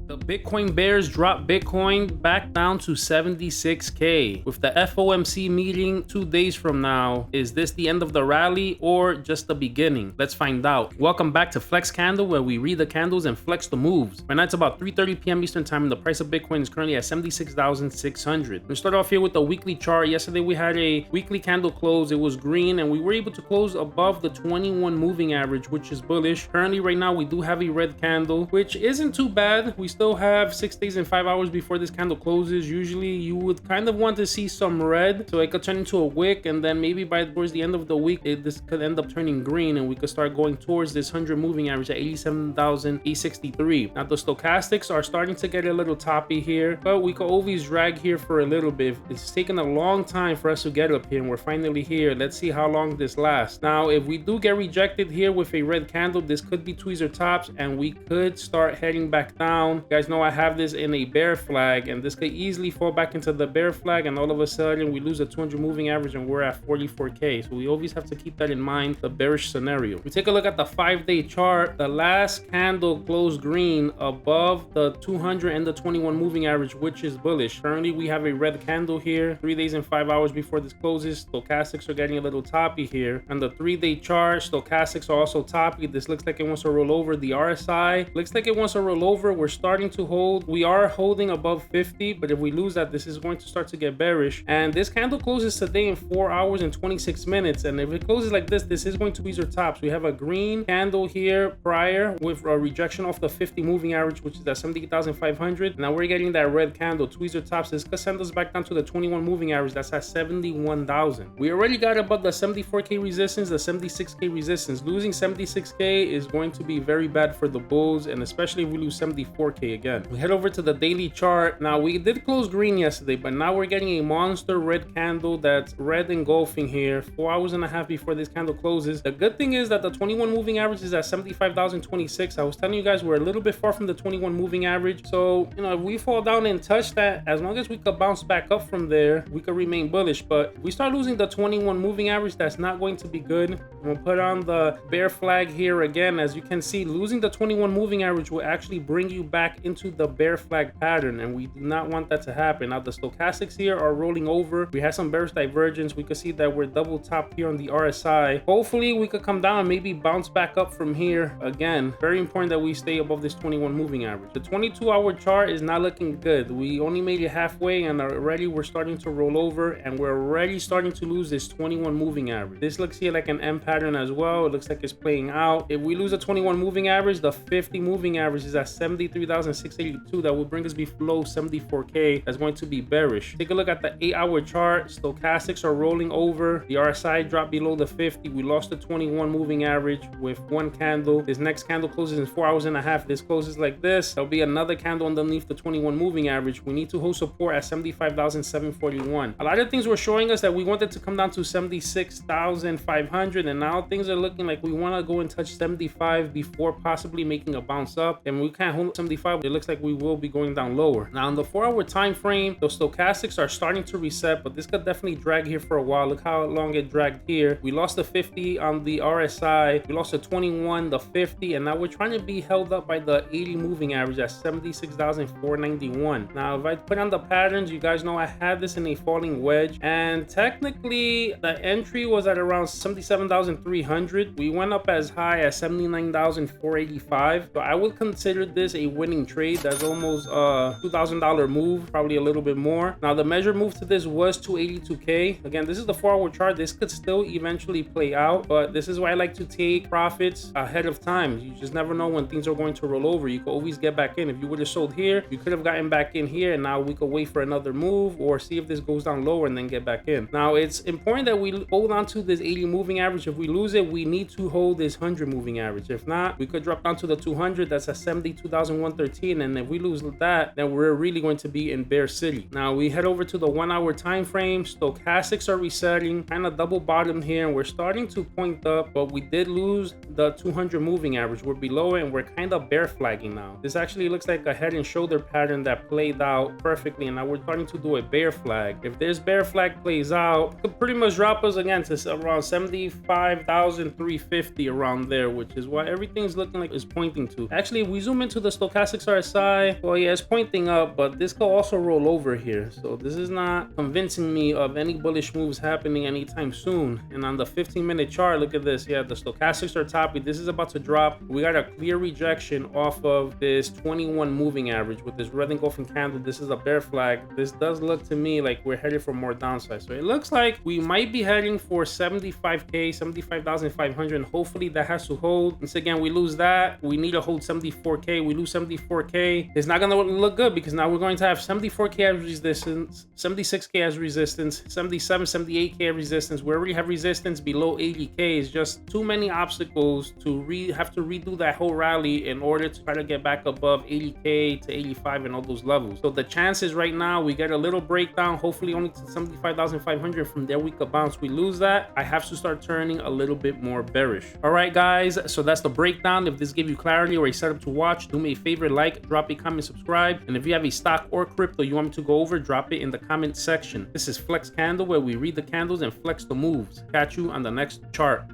The Bitcoin bears dropped Bitcoin back down to 76K. With the FOMC meeting 2 days from now, is this the end of the rally or just the beginning? Let's find out. Welcome back to Flex Candle, where we read the candles and flex the moves. Right now it's about 3:30 p.m. Eastern time and the price of Bitcoin is currently at 76,600. We start off here with the weekly chart. Yesterday we had a weekly candle close. It was green and we were able to close above the 21 moving average, which is bullish. Currently right now we do have a red candle, which isn't too bad. We still have 6 days and 5 hours before this candle closes. Usually you would kind of want to see some red so it could turn into a wick, and then maybe by towards the end of the week this could end up turning green and we could start going towards this 100 moving average at 87,863. Now the stochastics are starting to get a little toppy here, but we could always drag here for a little bit. It's taken a long time for us to get up here and we're finally here. Let's see how long this lasts. Now if we do get rejected here with a red candle, this could be tweezer tops and we could start heading back down. You guys know I have this in a bear flag and this could easily fall back into the bear flag, and all of a sudden we lose a 200 moving average and we're at 44K. So we always have to keep that in mind, the bearish scenario. We take a look at the 5-day chart. The last candle closed green above the 200 and the 21 moving average, which is bullish. Currently we have a red candle here 3 days and 5 hours before this closes. Stochastics are getting a little toppy here. On the 3-day chart, stochastics are also toppy. This looks like it wants to roll over. The RSI looks like it wants to roll over. We're starting to hold. We are holding above 50, but if we lose that, this is going to start to get bearish. And this candle closes today in 4 hours and 26 minutes, and if it closes like this is going to tweezer tops. We have a green candle here prior with a rejection off the 50 moving average, which is at 78,500. Now we're getting that red candle tweezer tops. This could send us back down to the 21 moving average. That's at 71,000. We already got above the 74K resistance, the 76K resistance. Losing 76K is going to be very bad for the bulls, and especially if we lose 74K again. We head over to the daily chart. Now we did close green yesterday, but now we're getting a monster red candle that's red engulfing here 4 hours and a half before this candle closes. The good thing is that the 21 moving average is at 75,026. I was telling you guys we're a little bit far from the 21 moving average, so if we fall down and touch that, as long as we could bounce back up from there, we could remain bullish. But if we start losing the 21 moving average, that's not going to be good. We'll put on the bear flag here again. As you can see, losing the 21 moving average will actually bring you back into the bear flag pattern, and we do not want that to happen. Now the stochastics here are rolling over. We had some bearish divergence. We could see that we're double top here on the RSI. Hopefully we could come down and maybe bounce back up from here again. Very important that we stay above this 21 moving average. The 22-hour chart is not looking good. We only made it halfway and already we're starting to roll over, and we're already starting to lose this 21 moving average. This looks here like an M pattern as well. It looks like it's playing out. If we lose a 21 moving average, the 50 moving average is at 73,682. That will bring us below 74K. That's going to be bearish. Take a look at the 8-hour chart. Stochastics are rolling over. The RSI dropped below the 50. We lost the 21 moving average with one candle. This next candle closes in 4 hours and a half. This closes like this. There'll be another candle underneath the 21 moving average. We need to hold support at 75,741. A lot of things were showing us that we wanted to come down to 76,500, and now things are looking like we want to go and touch 75 before possibly making a bounce up, and we can't hold 75. It looks like we will be going down lower. Now on the 4-hour time frame, the stochastics are starting to reset, but this could definitely drag here for a while. Look how long it dragged here. We lost the 50 on the RSI, we lost the 21, the 50, and now we're trying to be held up by the 80 moving average at 76,491. Now if I put on the patterns, you guys know I had this in a falling wedge, and technically the entry was at around 77,300. We went up as high as 79,485. So I would consider this a winning trade. That's almost a $2,000 move, probably a little bit more. Now the measured move to this was 282K. Again, this is the 4-hour chart. This could still eventually play out, but this is why I like to take profits ahead of time. You just never know when things are going to roll over. You could always get back in. If you would have sold here, you could have gotten back in here, and now we could wait for another move or see if this goes down lower and then get back in. Now it's important that we hold on to this 80 moving average. If we lose it, we need to hold this 100 moving average. If not, we could drop down to the 200. That's at 72,113, and if we lose that, then we're really going to be in bear city. Now we head over to the 1-hour time frame. Stochastics are resetting, kind of double bottom here, and we're starting to point up, but we did lose the 200 moving average. We're below it and we're kind of bear flagging now. This actually looks like a head and shoulder pattern that played out perfectly, and now we're starting to do a bear flag. If this bear flag plays out, it could pretty much drop us again to around 75,350 around there, which is what everything's looking like is pointing to. Actually, if we zoom into the stochastic stochastics RSI, well, yeah, it's pointing up, but this could also roll over here. So this is not convincing me of any bullish moves happening anytime soon. And on the 15-minute chart, look at this. Yeah, the stochastics are toppy. This is about to drop. We got a clear rejection off of this 21 moving average with this red engulfing candle. This is a bear flag. This does look to me like we're headed for more downside. So it looks like we might be heading for 75k, 75,500, and hopefully that has to hold. Once again, we lose that, we need to hold 74k. We lose 74k, it's not gonna look good, because now we're going to have 74k as resistance, 76k as resistance, 77, 78k as resistance. We already have resistance below 80k. It's just too many obstacles to have to redo that whole rally in order to try to get back above 80k to 85 and all those levels. So the chances right now, we get a little breakdown, hopefully only to 75,500. From there we could bounce. We lose that, I have to start turning a little bit more bearish. All right guys, so that's the breakdown. If this gave you clarity or a setup to watch, do me a favor, like, drop a comment, subscribe, and if you have a stock or crypto you want me to go over, drop it in the comment section. This is Flex Candle, where we read the candles and flex the moves. Catch you on the next chart.